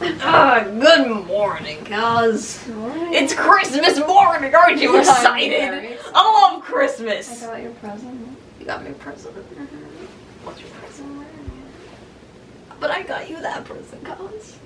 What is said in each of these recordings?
Good morning, cuz. Morning. It's Christmas morning, aren't you excited? I love Christmas. I got your present. You got me a present? What's your present? But I got you that present, cuz.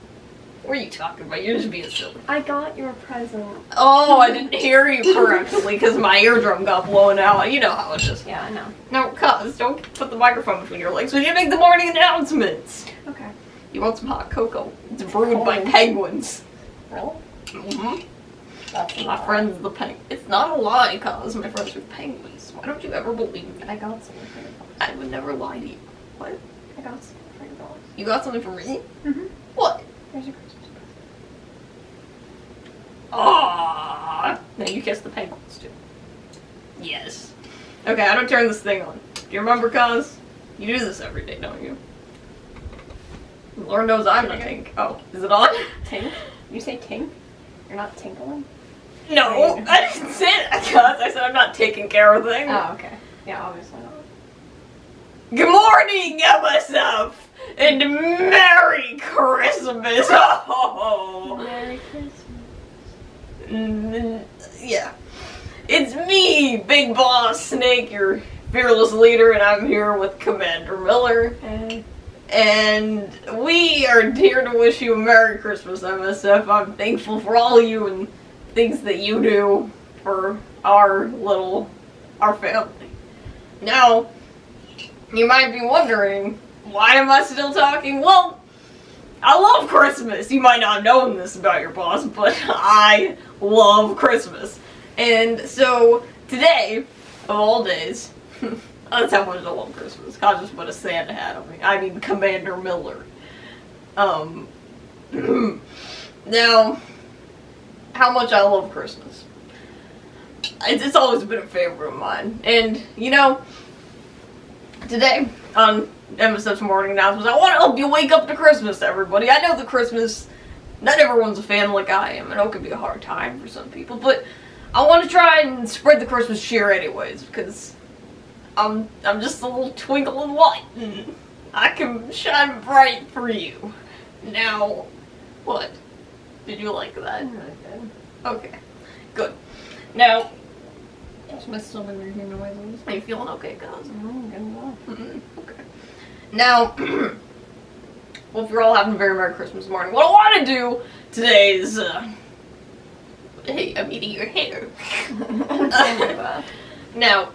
What are you talking about? You're just being silly. I got your present. Oh, I didn't hear you correctly because my eardrum got blown out. You know how it is. Yeah, I know. No, cuz, don't put the microphone between your legs when you make the morning announcements. Okay. You want some hot cocoa? It's brewed by penguins. Really? Mm-hmm. That's My friends the penguins. It's not a lie, cuz my friends are penguins. Why don't you ever believe me? I got something for you. I would never lie to you. What? I got something for you. You got something for me? Mm-hmm. What? Here's your Christmas present. Ah! Now you kiss the penguins too. Yes. Okay, I don't turn this thing on. Do you remember, cuz? You do this every day, don't you? Lord knows I'm not tink. Oh, is it on? Tink? You say tink? You're not tinkling? No, I didn't say that, cuz. I said I'm not taking care of things. Oh, okay. Yeah, obviously not. Good morning, MSF! And Merry Christmas! Oh! Merry Christmas. Yeah. It's me, Big Boss Snake, your fearless leader, and I'm here with Commander Miller. Hey. And we are here to wish you a Merry Christmas, MSF. I'm thankful for all of you and things that you do for our family. Now, you might be wondering, why am I still talking? Well, I love Christmas. You might not have known this about your boss, but I love Christmas. And so, today, of all days, that's how much I love Christmas. I just put a Santa hat on me. I mean, Commander Miller. Now, how much I love Christmas. It's always been a favorite of mine. And, you know, today, on MSF's morning announcements, I want to help you wake up to Christmas, everybody. I know that Christmas, not everyone's a fan like I am. I know it can be a hard time for some people, but I want to try and spread the Christmas cheer anyways, because I'm just a little twinkle in light, and I can shine bright for you. Now, what? Did you like that? Okay, good. Now, What's my stomach making noises? are you feeling okay, guys? Good enough. Okay. Now, well, if you're all having a very Merry Christmas morning, what I want to do today is, hey, I'm eating your hair. Now,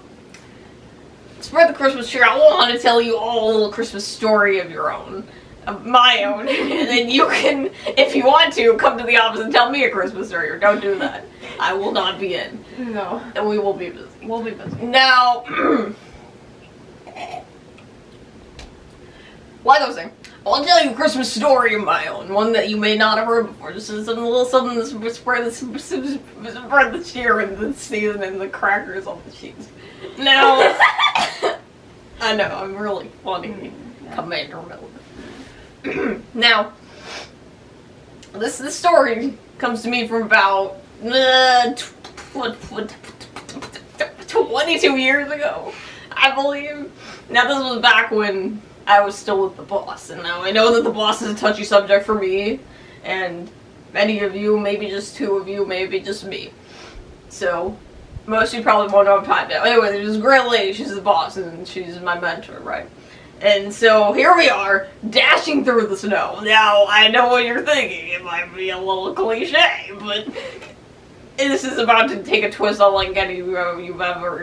spread the Christmas cheer. I want to tell you all a little Christmas story of your own. Of my own. And then you can, if you want to, come to the office and tell me a Christmas story, or don't do that. I will not be in. No. And we will be busy. We'll be busy. Now, like I was saying, I'll tell you a Christmas story of my own, one that you may not have heard before. Just some little something to spread the cheer and the season and the crackers on the cheese. Now, I know, I'm really funny, Commander Miller. Now, this story comes to me from about 22 years ago, I believe. Now, this was back when I was still with the boss, and now I know that the boss is a touchy subject for me, and many of you, maybe just two of you, maybe just me. So, most of you probably won't know what I'm talking about. Anyway, there's this great lady, she's the boss, and she's my mentor, right? And so, here we are, dashing through the snow. Now, I know what you're thinking, it might be a little cliche, but this is about to take a twist unlike any you've ever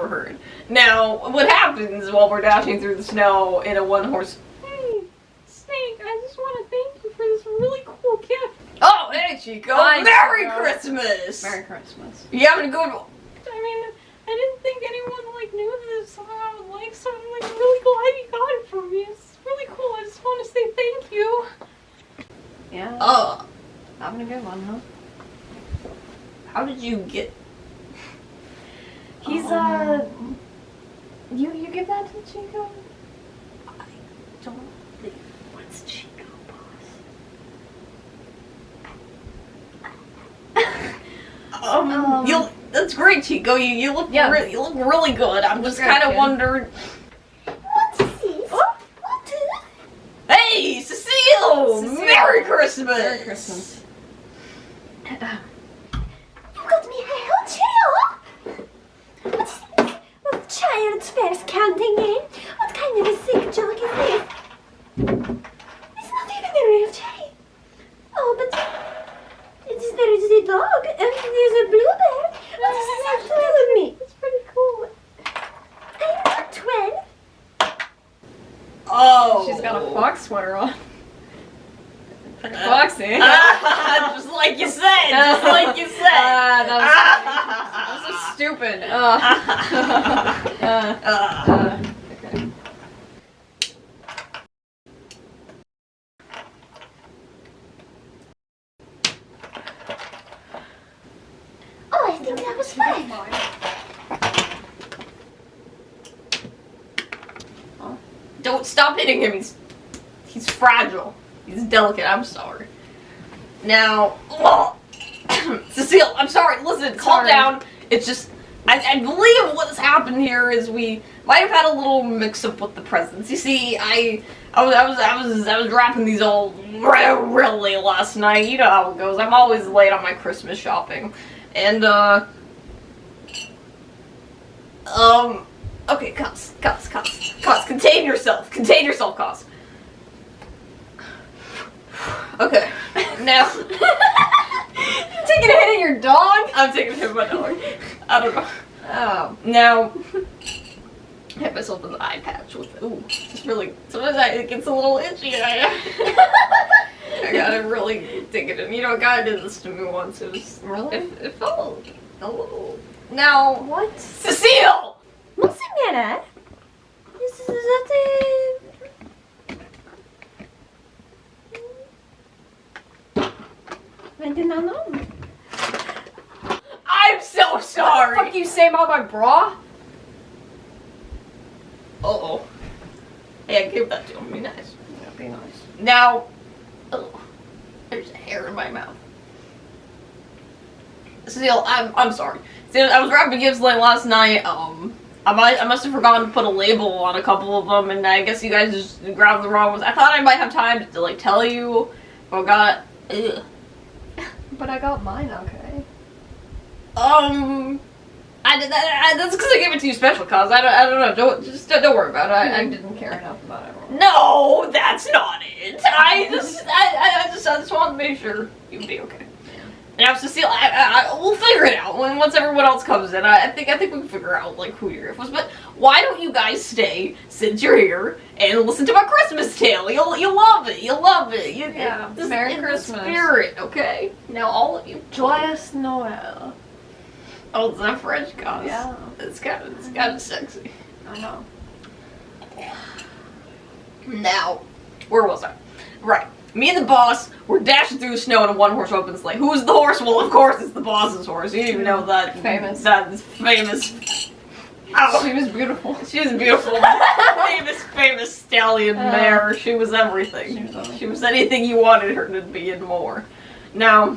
heard. Now, what happens while we're dashing through the snow in a one-horse... Hey, Snake, I just want to thank you for this really cool gift. Oh, hey, Chico. Hi, Merry Chico. Christmas. Merry Christmas. You having a good one? I mean, I didn't think anyone, knew this. I would like, so I'm, really glad you got it for me. It's really cool. I just want to say thank you. Yeah. Oh. Having a good one, huh? How did you get... He's, You give that to Chico? I don't think... What's Chico, boss? That's great, Chico. You look you look really good. I'm just kind of wondering... What's this? Hey, Cecile! Merry Christmas! Christmas! Merry Christmas. You got me a whole trio? What's this? With child's first counting game? What kind of a sick joke is this? It's not even a real cherry. Oh, but there is a dog and there's a bluebird. What does this have to do with me? It's pretty cool. I'm not 12. Oh. She's got a fox sweater on. Pretty foxy. Just like you said. Just like you said. That was so stupid. Okay. Oh, I think that was fun. Don't stop hitting him. He's fragile. He's delicate. I'm sorry. Now, Cecile, I'm sorry. Listen, calm down. It's just, I believe what's happened here is we might have had a little mix-up with the presents. You see, I was wrapping these all really last night. You know how it goes. I'm always late on my Christmas shopping, and okay, Cos, contain yourself, Cos. Okay, now. You taking a hit at your dog? I'm taking a hit at my dog. I don't know. Oh. Now, I hit myself in the eye patch with it. Ooh, just really, sometimes it gets a little itchy. I gotta really dig it in. You know, a guy did this to me once. It was, Really? it felt a little. Now, What? Cecile! What's the matter? Is that the... I did not know. I'm so sorry! What the fuck you say about my bra? Uh-oh. Hey, I gave that to him. Be nice. Yeah, be nice. Now, oh, there's a hair in my mouth. Cecile, I'm sorry. See, I was wrapping gifts late last night. I must have forgotten to put a label on a couple of them, and I guess you guys just grabbed the wrong ones. I thought I might have time to like tell you, but I got. Ugh. But I got mine, okay. I did that. That's because I gave it to you special, cause I don't know. Don't worry about it. I didn't care enough about it. No, that's not it. I just wanted to make sure you'd be okay. Now, Cecile, we'll figure it out once everyone else comes in. I think we can figure out like who your gift was. But why don't you guys stay since you're here and listen to my Christmas tale? You'll love it. You'll love it. Yeah. This Merry in the Christmas. spirit, okay? Now all of you. Joyous Noel. Oh, it's that French, guys. Yeah. It's kind of sexy. I know. Now, where was I? Right. Me and the boss were dashing through the snow in a one-horse open sleigh. Who was the horse? Well, of course, it's the boss's horse. You didn't even know that. Famous. That is famous. Oh, She was beautiful. she was beautiful. famous stallion mare. She was everything. She was anything you wanted her to be and more. Now,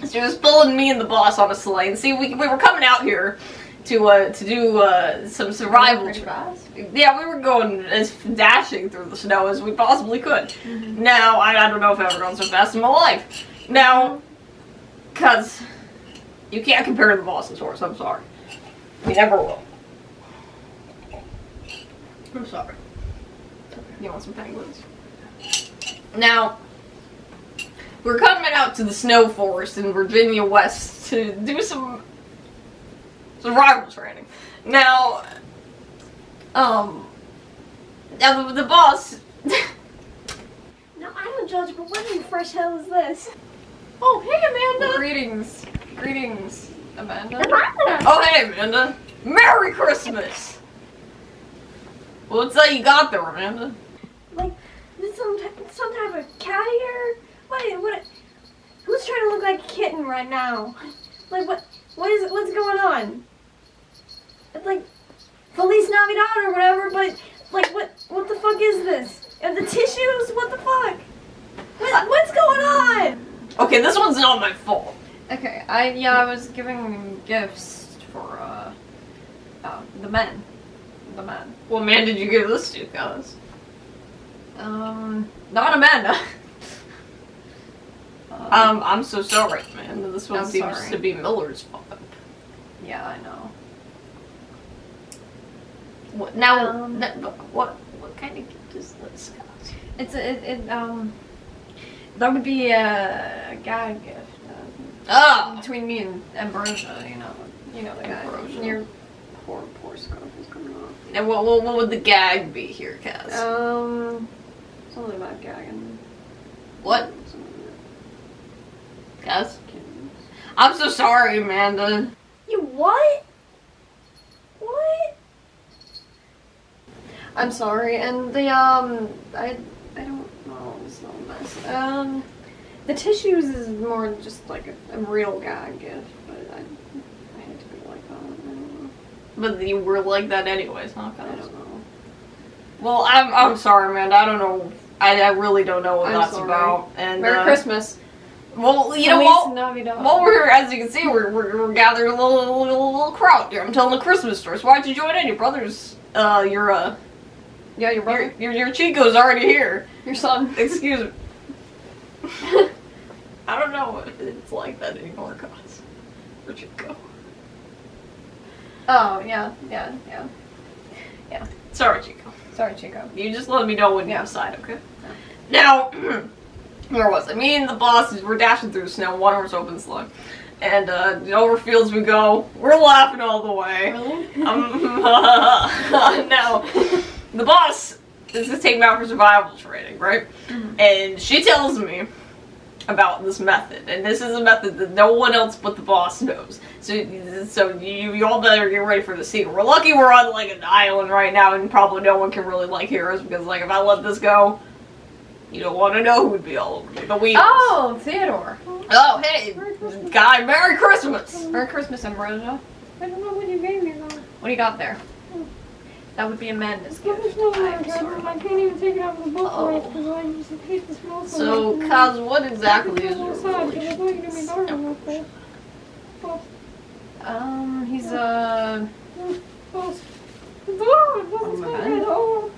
she was pulling me and the boss on a sleigh. And see, we were coming out here to do some survival. Pretty fast. Yeah, we were going as dashing through the snow as we possibly could. Mm-hmm. Now, I don't know if I've ever gone so fast in my life. Now, because you can't compare to the boss's horse, I'm sorry. You never will. I'm sorry. You want some penguins? Now, we're coming out to the snow forest in Virginia West to do some survival training. Now, now the boss. No, I don't judge, but what in the fresh hell is this? Oh, hey, Amanda. Greetings, Amanda. Oh, hey, Amanda. Merry Christmas. What's that you got there, Amanda? Like, this some type of cat ear? What? Who's trying to look like a kitten right now? Like, what's going on? It's like Feliz Navidad or whatever, but like, what the fuck is this? And the tissues? What the fuck? What's going on? Okay, this one's not my fault. Okay, I was giving gifts for the men. The men. What man did you give this to, guys? Not Amanda. I'm so sorry, man. This one I'm seems sorry. to be Miller's fault. Yeah, I know. What, now, Um, what kind of gift is this, guys? That would be a gag gift. Oh! Between me and Ambrosia, you know the guy. Ambrosia. Your poor scarf is coming off. And what would the gag be here, Kaz? Something about gagging. What? Something Kaz? about kittens. I'm so sorry, Amanda. You what? What? I'm sorry, and the I don't know, it's not a mess. The tissues is more just like a real gag gift, but I hate to be like that. I don't know. But you were like that anyways, huh, I Kaz? don't know. Well, I'm sorry, Amanda. I don't know. I really don't know what I'm that's sorry. about. And Merry Christmas. Well, you know Feliz what? Navidad. While we're here, as you can see, we're gathering a little crowd here. I'm telling the Christmas stories. Why'd you join in? Your brother's, Yeah, your brother, your Chico's already here. your son. Excuse me. I don't know if it's like that anymore, guys. For Chico. Oh, yeah. Sorry, Chico. Sorry, Chico. You just let me know when you Yeah. decide, okay? Now, where was I? Me and the bosses were dashing through the snow. One of us open slug. And over fields we go. We're laughing all the way. Really? Now, the boss is to take me out for survival training, right? Mhm. And she tells me about this method, and this is a method that no one else but the boss knows. So you all better get ready for the scene. We're lucky we're on like an island right now, and probably no one can really like hear us because like if I let this go, you don't want to know who would be all over me. But we. Oh, Theodore. Oh hey, guy, Merry Christmas. Merry Christmas, Ambrosia. I don't know what you gave me though. What do you got there? That would be Amanda's gift. I'm sorry. I can't even take it out of the book Oh. because I just hate the smell So, much. Kaz, what exactly is I'm your sad because I thought you were relation? gonna be dark enough there. He's Boss. Oh,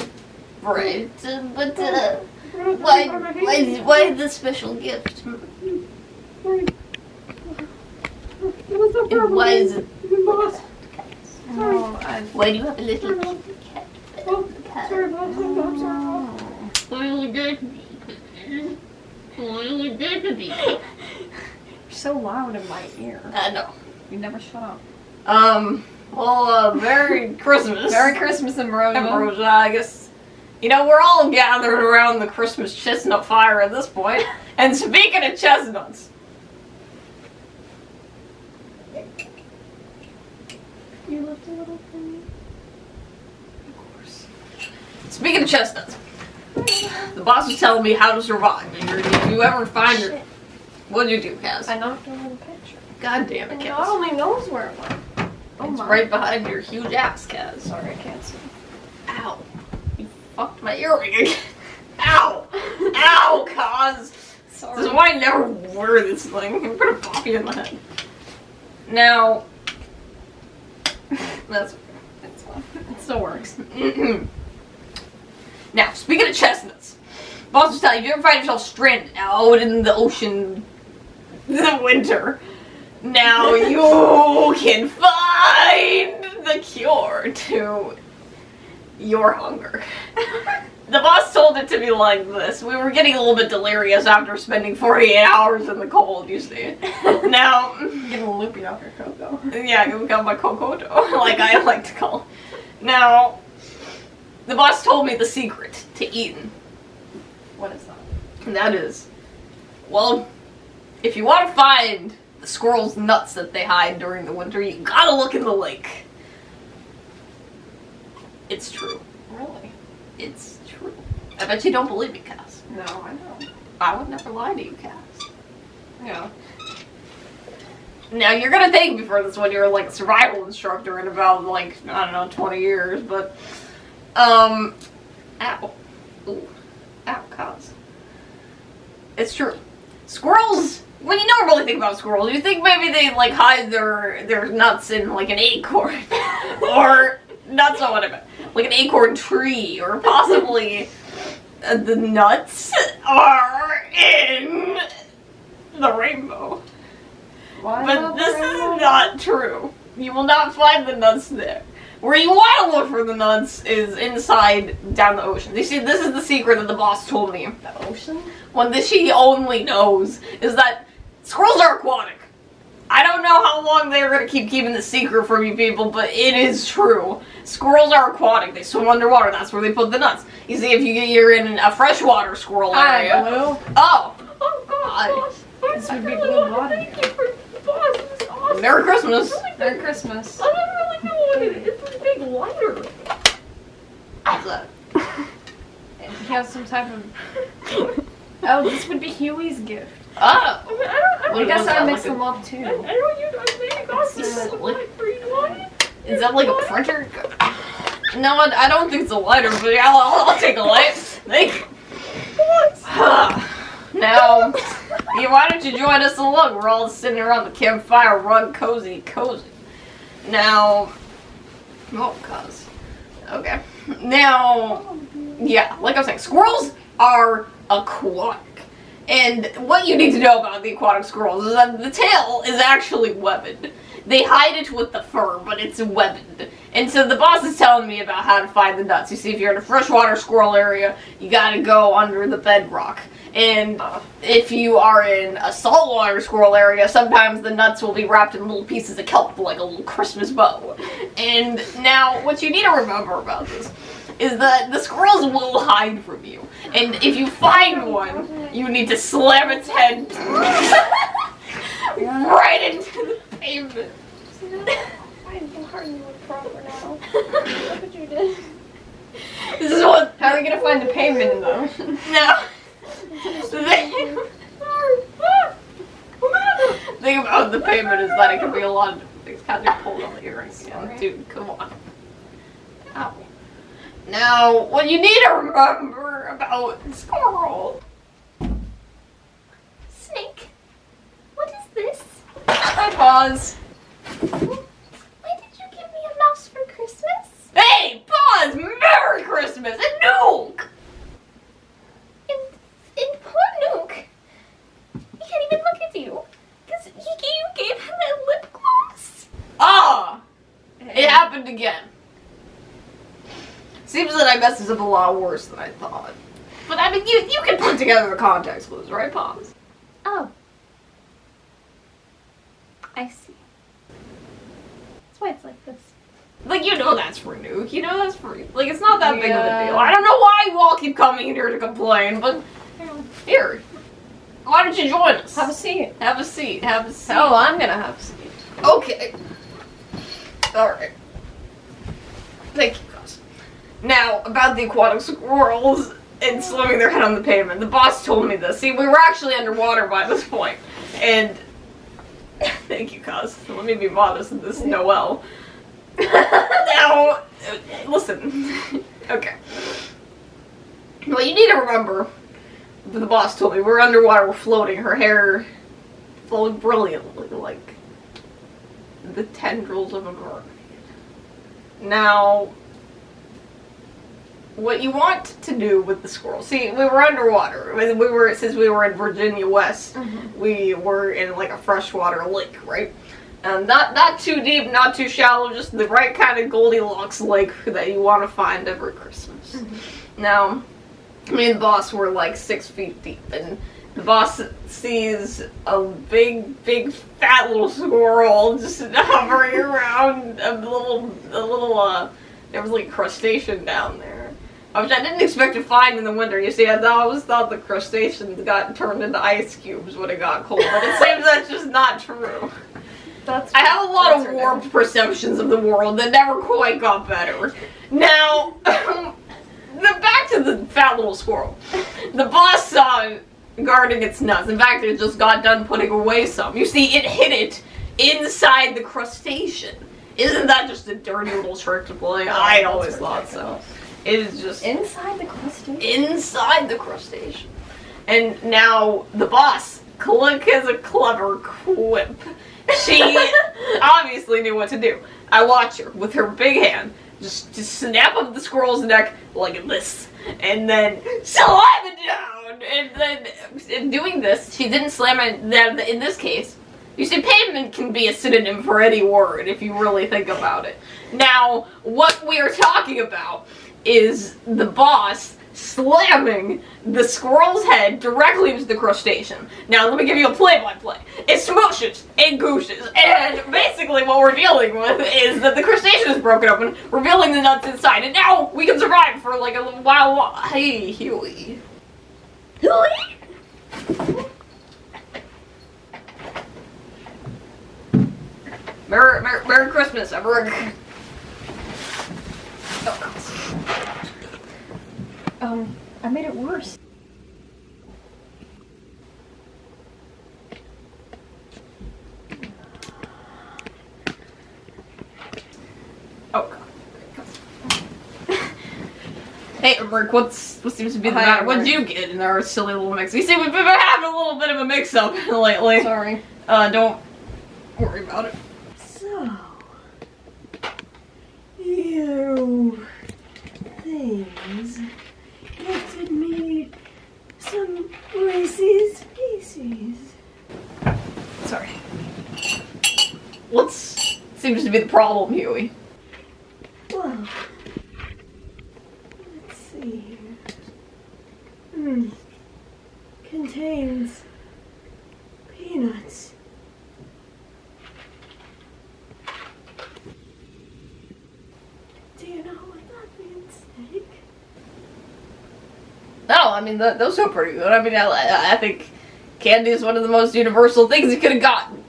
Right, but why? why the special gift? What's the problem? Why is it? Boss. Sorry. Why do you have a little cat? Oh, sorry, boss. I'm sorry, boss. You're so loud in my ear. I know. You never shut up. Well, Merry Christmas. Merry Christmas, Ambrosia. Ambrosia, I guess. You know, we're all gathered around the Christmas chestnut fire at this point. And speaking of chestnuts. You left a little for me. Of course. Speaking of chestnuts. The boss was telling me how to survive. If you ever find her. What'd you do, Kaz? I knocked over the picture. God damn it, And Kaz. God only knows where it went. Oh It's my. right behind your huge ass, Kaz. Sorry, I can't see. Ow. You fucked my earring again. Ow. Ow, Kaz. This Sorry. is why I never wear this thing. I'm gonna pop you in the head. Now. That's It's fine. It still works. okay. Now, speaking of chestnuts. Boss was telling you, if you ever find yourself stranded out in the ocean in the winter, now you can find the cure to your hunger. The boss told it to me like this. We were getting a little bit delirious after spending 48 hours in the cold, you see. Now, Getting a loopy off your cocoa. yeah, we got my cocoto, like I like to call it. Now, the boss told me the secret to eating. What is that? And that is, well, if you want to find the squirrels' nuts that they hide during the winter, you gotta look in the lake. It's true. Really? It's true. I bet you don't believe me, Cass. No, I know. I would never lie to you, Cass. Yeah. Now, you're gonna thank me for this when you're like a survival instructor in about like, I don't know, 20 years, but, ow. Ooh. Ow, Cass. It's true. Squirrels, when you normally think about squirrels, you think maybe they like hide their nuts in like an acorn. Or, not so what I meant, like an acorn tree, or possibly the nuts are in the rainbow. Why But not this the is rainbow? not true. You will not find the nuts there. Where you want to look for the nuts is inside down the ocean. You see, this is the secret that the boss told me. The ocean? One that she only knows is that squirrels are aquatic. I don't know how long they're going to keep keeping the secret from you people, but it is true. Squirrels are aquatic. They swim underwater. That's where they put the nuts. You see, if you're in a freshwater squirrel area. Hi, Blue. Oh. Oh God. This would be blue water. Thank you for the boss. This is awesome. Merry Christmas. Merry Christmas. I don't really know what it is. It's a big lighter. What's that? He has some type of... Oh, this would be Huey's gift. Oh. I mean, I What guess was I that, mix like a- them up too. I don't think it's This is like for you want it? Is that like a printer? No, I don't think it's a lighter, but yeah, I'll take a light. Thank you. Now, why don't you join us and look? We're all sitting around the campfire, rug cozy. Now, oh, cuz. Okay. Now, yeah, like I was saying, squirrels are aquatic. And what you need to know about the aquatic squirrels is that the tail is actually webbed. They hide it with the fur, but it's webbed. And so the boss is telling me about how to find the nuts. You see, if you're in a freshwater squirrel area, you gotta go under the bedrock. And if you are in a saltwater squirrel area, sometimes the nuts will be wrapped in little pieces of kelp, like a little Christmas bow. And now, what you need to remember about this is that the squirrels will hide from you. And if you find one, you need to slam its head right into the pavement. I'm hardly look proper now. Look what you did. This is what. How are we gonna find the pavement in the ocean? Now, the thing about the pavement is that it can be a lot of different things. Kind of pulled on the earrings again. Dude, come on. Ow. Now, what you need to remember about squirrel. Snake, what is this? I pause. Why did you give me a mouse for Christmas? Hey, pause! Merry Christmas! And Nuke! And poor Nuke. He can't even look at you. Because you gave him a lip gloss. Ah! It happened again. Seems that I messed this up a lot worse than I thought. But I mean, you can put together the context clues, right, Pause? Oh. I see. That's why it's like this. Like, you know that's for Nuke. You know that's for... Like, it's not that big of a Yeah. deal. I don't know why you all keep coming here to complain, but... Here. Why don't you join us? Have a seat. Have a seat. Have a seat. Oh, I'm gonna have a seat. Okay. Alright. Thank you, guys. Now, about the aquatic squirrels and slamming their head on the pavement. The boss told me this. See, we were actually underwater by this point. And... Thank you, cuz. Let me be modest in this Noel. Now, listen. Okay. What you need to remember, the boss told me, we're underwater, we're floating, her hair flowing brilliantly, like the tendrils of a mermaid. Now, what you want to do with the squirrel, see, we were underwater. Since we were in Virginia West, we were in like a freshwater lake, right? Not too deep, not too shallow, just the right kind of Goldilocks lake that you want to find every Christmas. Now, me and the boss were like 6 feet deep, and the boss sees a big, fat little squirrel just hovering around there was like a crustacean down there. Which I didn't expect to find in the winter. You see, I always thought the crustaceans got turned into ice cubes when it got cold, but it seems that's just not true. I have a lot of warped perceptions of the world that never quite got better. Now, back to the fat little squirrel. The boss saw it guarding its nuts. In fact, it just got done putting away some. You see, it hid it inside the crustacean. Isn't that just a dirty little trick to play? I always thought so. It is just Inside the crustacean? inside the crustacean. And now the boss, Click, has a clever quip. She obviously knew what to do. I watch her with her big hand just snap up the squirrel's neck like this, and then slam it down. And then, in doing this, she didn't slam it. In this case, you see, pavement can be a synonym for any word if you really think about it. Now, what we are talking about is the boss slamming the squirrel's head directly into the crustacean. Now, let me give you a play-by-play. It smooshes and gooshes, and basically what we're dealing with is that the crustacean is broken open, revealing the nuts inside, and now we can survive for like a little while. Hey, Huey. Huey? Merry Christmas, everyone. I made it worse. Oh God. Hey, Rick, what seems to be the matter? What did you get in our silly little mix? You see, we've been having a little bit of a mix-up lately. Sorry. Don't worry about it. So, you things gifted me some Reese's Pieces. Sorry. What seems to be the problem, Huey? Well, let's see here. Contains peanuts. Do you know what that means, Snake? No, I mean, those are pretty good. I mean, I think candy is one of the most universal things you could have gotten.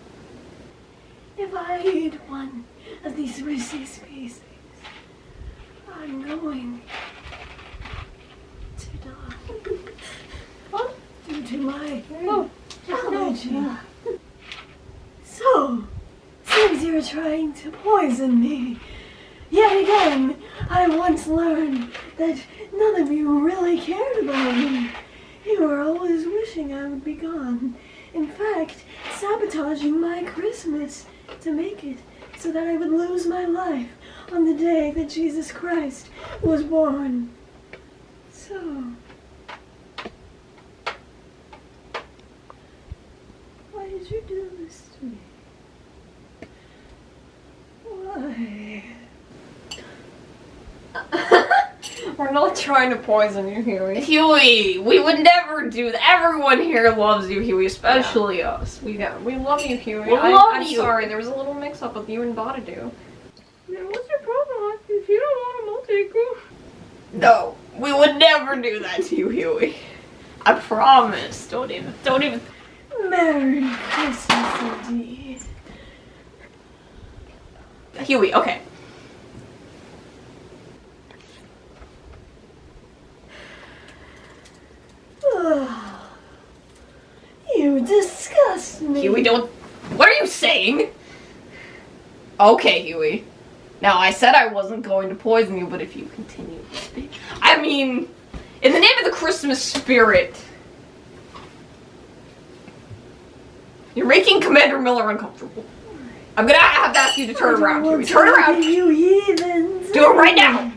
If I eat one of these Reese's Pieces, I'm going to die. What? Due to my allergy. So, since you're trying to poison me, yet again, I once learned that none of you really cared about me. You were always wishing I would be gone. In fact, sabotaging my Christmas to make it so that I would lose my life on the day that Jesus Christ was born. So, why did you do this to me? Why? We're not trying to poison you, Huey. Huey, we would never do that. Everyone here loves you, Huey, especially us. We love you, Huey. We love I'm you. sorry, there was a little mix-up with you and Bonadoo. What's your problem? If you don't want him, I'll take him. No, we would never do that to you, Huey. I promise. Don't even. Merry Christmas indeed. Huey, okay. You disgust me. Huey, don't. What are you saying? Okay, Huey. Now, I said I wasn't going to poison you, but if you continue to speak. I mean, in the name of the Christmas spirit, you're making Commander Miller uncomfortable. I'm gonna have to ask you to turn around, Huey. Turn around! You heathens. Do it right now!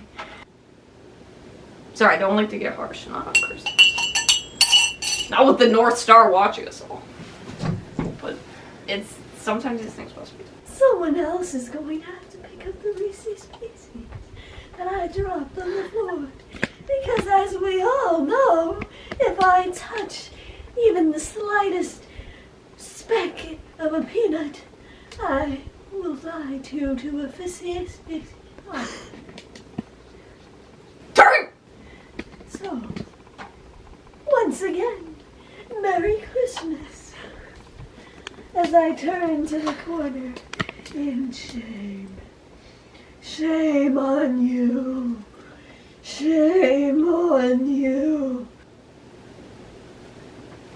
Sorry, I don't like to get harsh. Not on Christmas. Not with the North Star watching us all. But sometimes these things must be done. Someone else is going to have to pick up the Reese's Pieces that I dropped on the floor. Because as we all know, if I touch even the slightest speck of a peanut, I will die due to a Reese's Pieces. Turn! So, once again, Merry Christmas. As I turn to the corner in shame. Shame on you. Shame on you.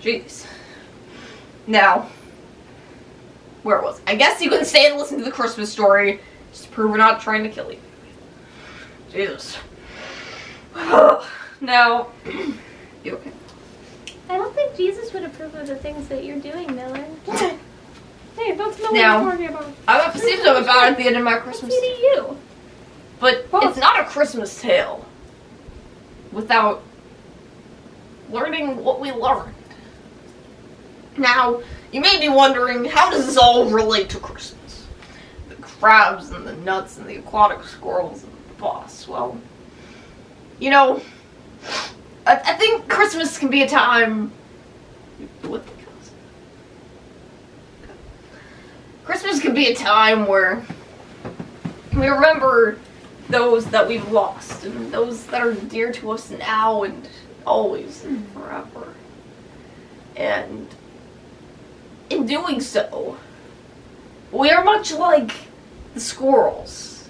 Jeez. Now, where was I? I guess you can stay and listen to the Christmas story just to prove we're not trying to kill you. Jesus. Now, you okay? I don't think Jesus would approve of the things that you're doing, Miller. Hey, that's not what Now, we're talking about. I have to see something about it at the end of my Christmas. What's he to you? But it's not a Christmas tale without learning what we learned. Now, you may be wondering, how does this all relate to Christmas? The crabs and the nuts and the aquatic squirrels and the boss. Well, you know, I think Christmas can be a time... What the hell is it? Christmas can be a time where we remember those that we've lost and those that are dear to us now and always and forever. And in doing so, we are much like the squirrels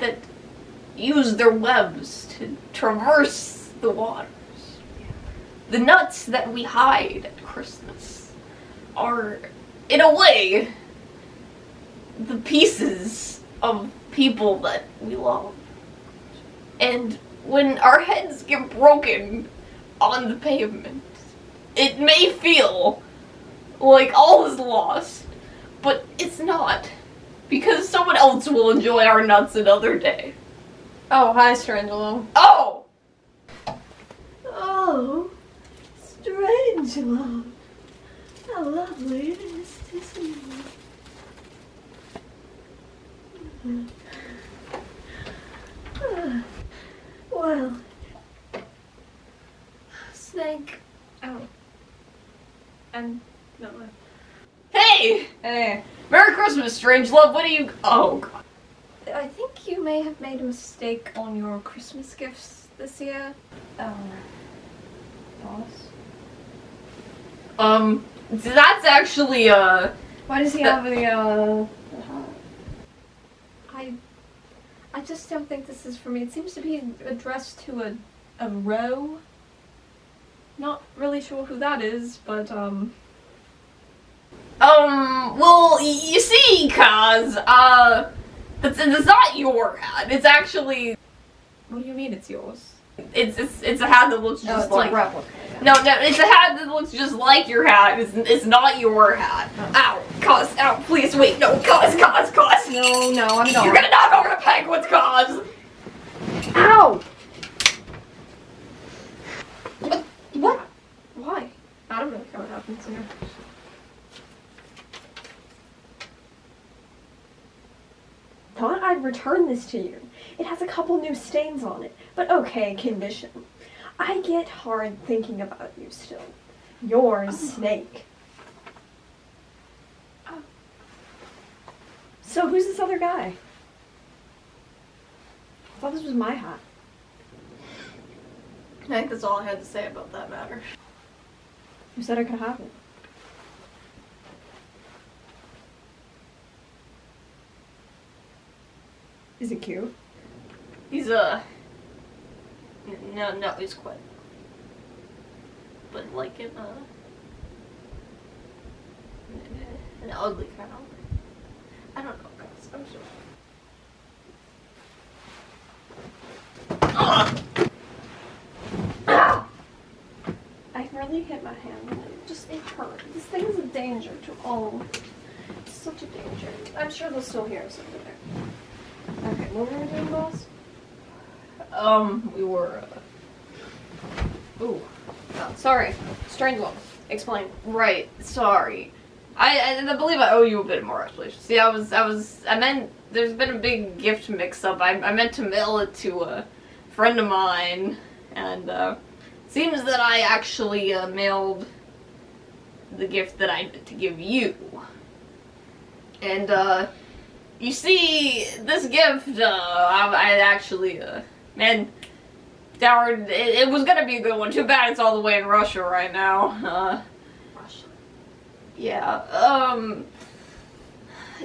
that use their webs to traverse the waters. The nuts that we hide at Christmas are, in a way, the pieces of people that we love. And when our heads get broken on the pavement, it may feel like all is lost, but it's not, because someone else will enjoy our nuts another day. Oh, hi, Strangelo. Oh! Oh, Strangelove. How lovely it is to see you. Well, Snake. Oh. And no. Hey! Hey. Merry Christmas, Strangelove. What do you... Oh, God. I think you may have made a mistake on your Christmas gifts this year. Boss? That's actually, Why does he have the hat? I just don't think this is for me. It seems to be addressed to a row. Not really sure who that is, but, well, you see, Kaz, it's not your hat. It's actually... What do you mean it's yours? It's a hat that looks just it's like... a replica. No, it's a hat that looks just like your hat. It's not your hat. Oh. Ow, Kaz, ow, please, wait, no, Kaz. No, I'm not. You're gonna knock over the penguins, Kaz. Ow! What? Why? I don't really care what happens here. Thought I'd return this to you. It has a couple new stains on it, but okay condition. I get hard thinking about you still. Yours, Snake. So who's this other guy? I thought this was my hat. I think that's all I had to say about that matter. Who said it could happen? Is it cute? He's, no, he's quite... But like in, an ugly kind of way. I don't know, guys. I'm sorry. I really hit my hand and it hurt. This thing is a danger to all. It's such a danger. I'm sure they'll still hear us over there. Okay, what were we doing, boss? We were, Ooh. Oh, sorry. Strange one. Explain. right, sorry. I believe I owe you a bit more explanation. See, I meant, there's been a big gift mix-up. I meant to mail it to a friend of mine, and, seems that I actually, mailed the gift that I meant to give you. And, you see, this gift, I actually, man, Doward, it was gonna be a good one. Too bad it's all the way in Russia right now. Russia. Yeah,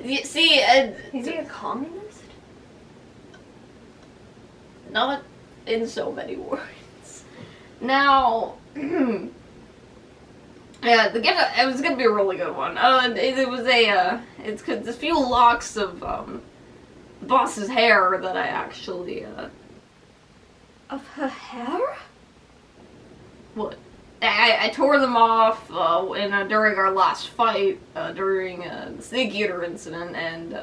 you see, Is he a communist? not in so many words. Now, yeah, the gift, it was gonna be a really good one. It was it's a few locks of, the boss's hair that I actually, Of her hair? what? I tore them off, during our last fight, during, the Snake Eater incident, and,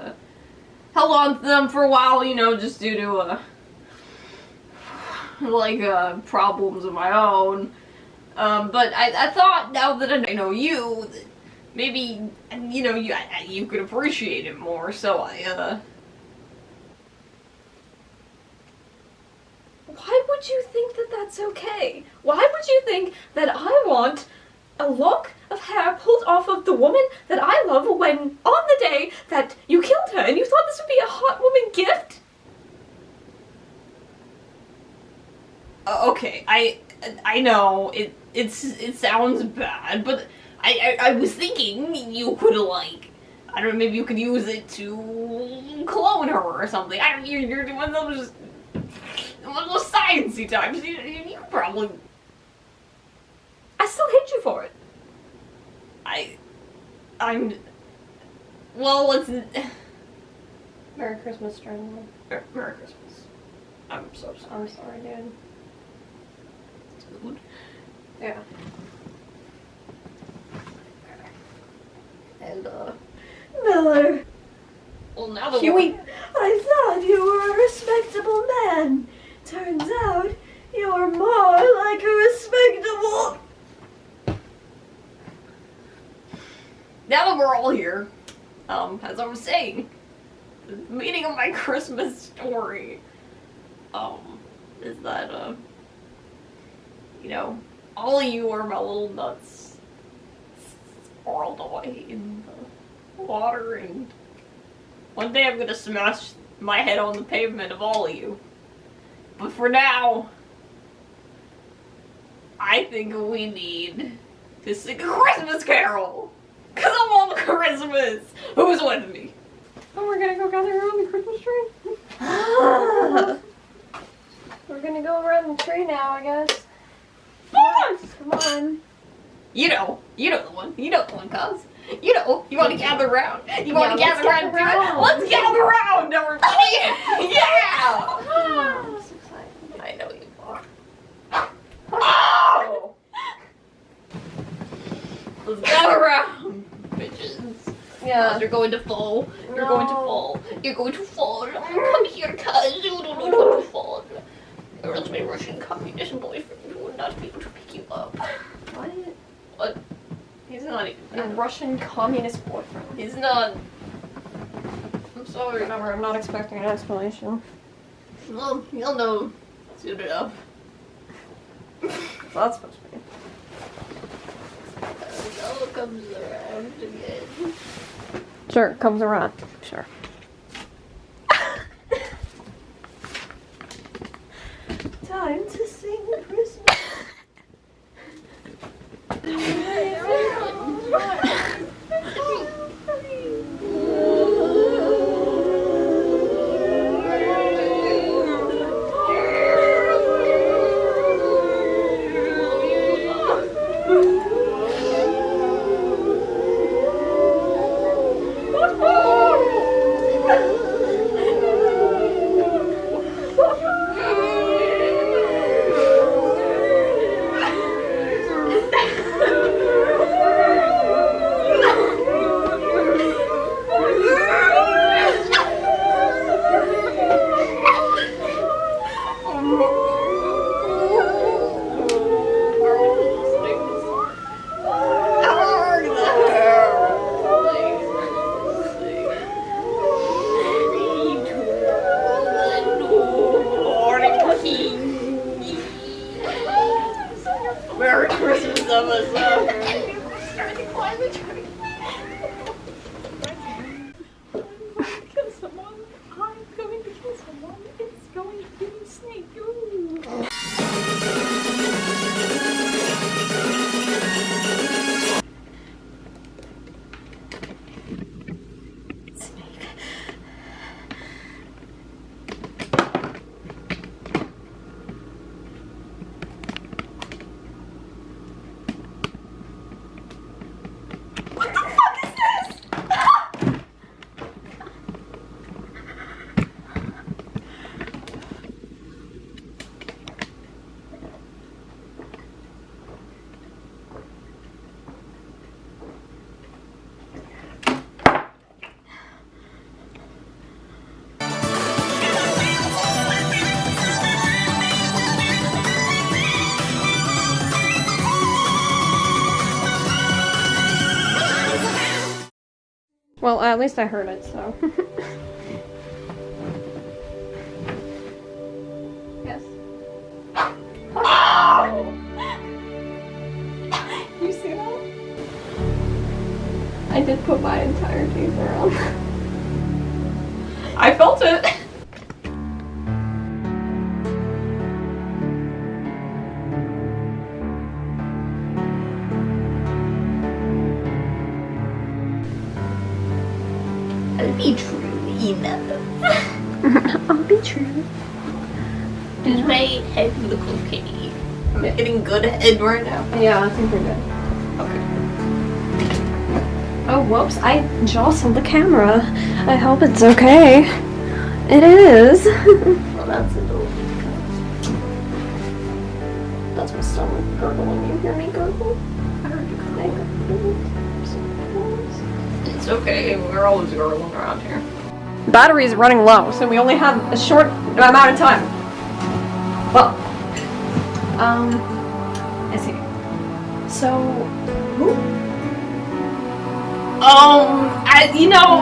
held on to them for a while, you know, just due to, problems of my own. But I thought, now that I know you, that maybe, you know, you could appreciate it more, so Why would you think that that's okay? Why would you think that I want a lock of hair pulled off of the woman that I love when, on the day that you killed her, and you thought this would be a hot woman gift? Okay, I know, it sounds bad, but I was thinking you could, like, I don't know, maybe you could use it to clone her or something. I don't, you're one of those sciencey types. You probably. I still hate you for it. Well, let's. Merry Christmas, Sternly. Merry Christmas. I'm so sorry. I'm sorry, dude. Dude. Yeah. And, Miller. well, now that Huey. I thought you were a respectable man. Turns out you're more like a respectable... Now that we're all here, as I was saying, the meaning of my Christmas story, is that, you know, all of you are my little nuts swirled away in the water, and one day I'm gonna smash my head on the pavement of all of you. But for now, I think we need to sing a Christmas carol. Cause I want Christmas! Who's with me? Oh, we're gonna go gather around the Christmas tree? We're gonna go around the tree now, I guess. Come on. You know the one, cuz. You wanna gather around? You wanna Yeah, gather around? Let's gather around, everybody! Yeah! I'm so excited. I know you are. Oh! Let's gather around, bitches. Yeah. You're going to fall. You're going to fall. You're going to fall. Come here, cuz. You're going to fall. Or else my Russian communist boyfriend will not be able to pick you up. What? What? He's not even. Your Russian communist boyfriend. He's not. I'm sorry. Whatever, I'm not expecting an explanation. Well, you'll know soon enough. Well, that's supposed to be. It all comes around again. Sure, it comes around. Sure. Time to sing Christmas. Well, at least I heard it, so. Yes. You see that? I did put my entire taser on. I felt it. I'll be true, enough. I'll be true. Does my head look okay? I'm getting good head right now. Yeah, I think we're good. Okay. Oh, whoops, I jostled the camera. I hope it's okay. It is. Well, that's a little because That's my stomach gurgling. You hear me gurgle? I heard you gurgle. it's okay. We're always gurgling around here. Battery is running low, so we only have a short amount of time. Well, I see. So,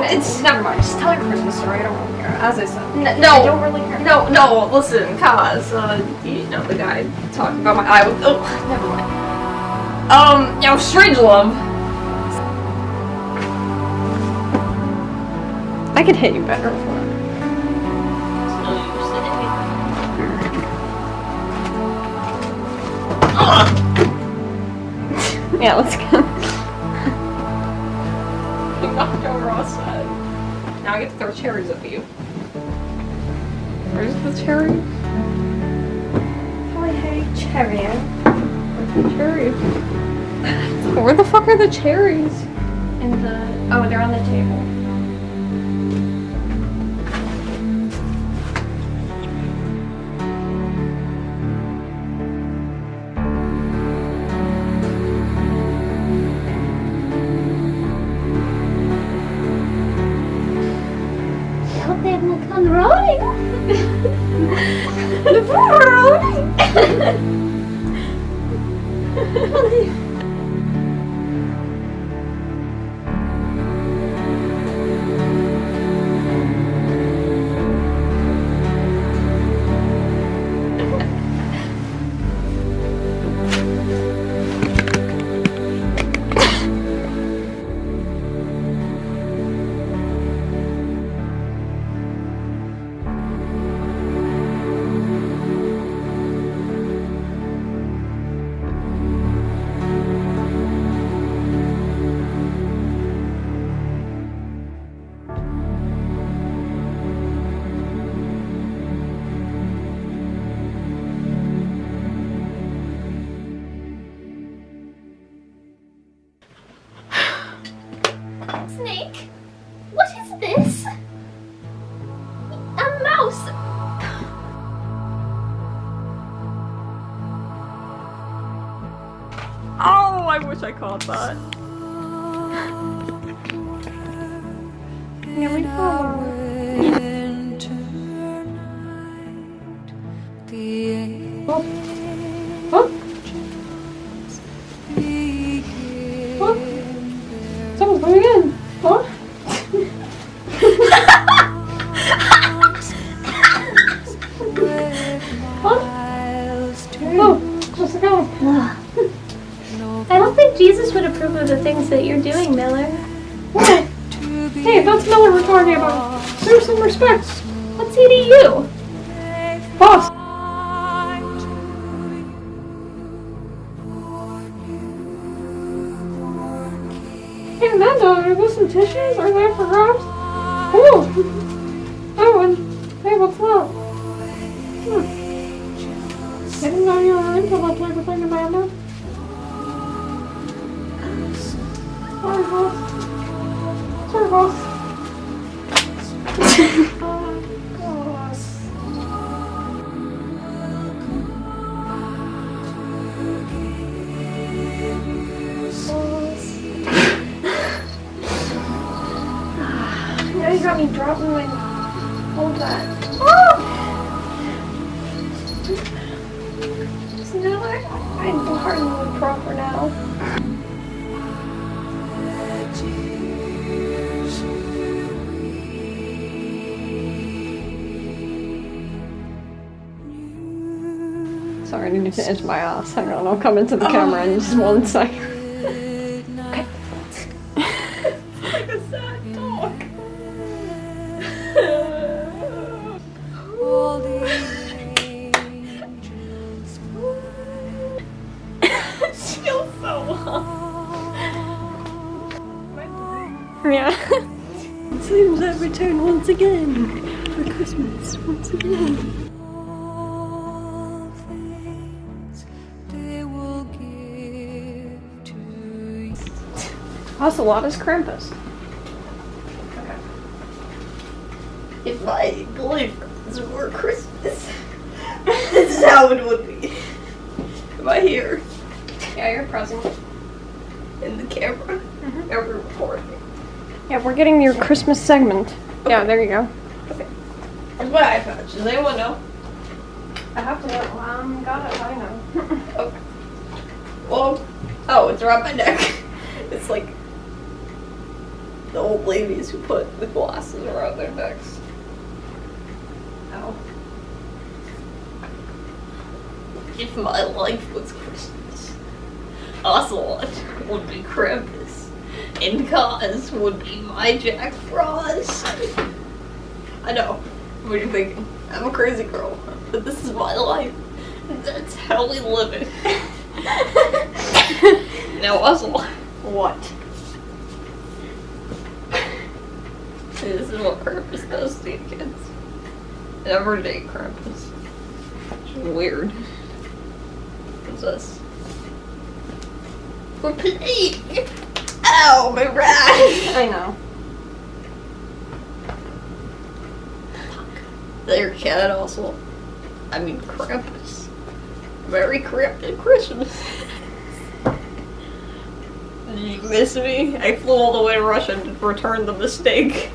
it's never mind. Just tell your Christmas story. I don't really care. As I said, I no, don't really care. no. Listen, cause you know the guy talking about my eye with. Oh, never mind. Strange love. I could hit you better. Yeah, let's go. You knocked over outside. Now I get to throw cherries at you. Where's the cherry? Oh, I hate cherry. Where's the cherries? Where the fuck are the cherries? Oh, they're on the table. Rolling. Snake, what is this? A mouse. Oh, I wish I caught that. Here we go. Oh. Oh. Oh. Someone's going in. Huh? Oh, just go. I don't think Jesus would approve of the things that you're doing, Miller. What? Hey, that's Miller we're talking about. Show some respect. What's he to you? Boss. Hey, Amanda, are those some tissues? Are they for grabs? Cool. Oh, and hey, what's that? I didn't know you were into that type of thing, Amanda. Sorry, boss. Sorry, boss. Now you got me dropping my whole back. So now I'm hardly proper now. sorry, I need to itch my ass. Hang on, I'll come into the camera in just 1 second. Like a sad dog. She feels so long. Yeah. Seems I've returned once again for Christmas. Once again. Ocelot is Krampus. If I believe this were Christmas, this is how it would be. Am I here Yeah, you're present. in the camera? Are we recording? Yeah, we're getting your Christmas segment. Yeah, there you go. Where's my eye patch? Does anyone know? I have to know. Got it, I know. Okay. Well, oh, it's around my neck. It's like the old ladies who put the glasses around their necks. Ow. If my life was Christmas, Ocelot would be Krampus, and Kaz would be my Jack Frost. I know. What are you thinking? I'm a crazy girl, but this is my life. That's how we live it. Now, Ocelot. What? This is what Krampus does to you kids. Everyday Krampus. It's weird. What's this? We're playing! Ow, my rash! I know. Their cat also. I mean Krampus. Merry Krampus Christmas. Did you miss me? I flew all the way to Russia to return the mistake.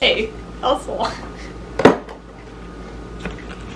Hey, Ocelot.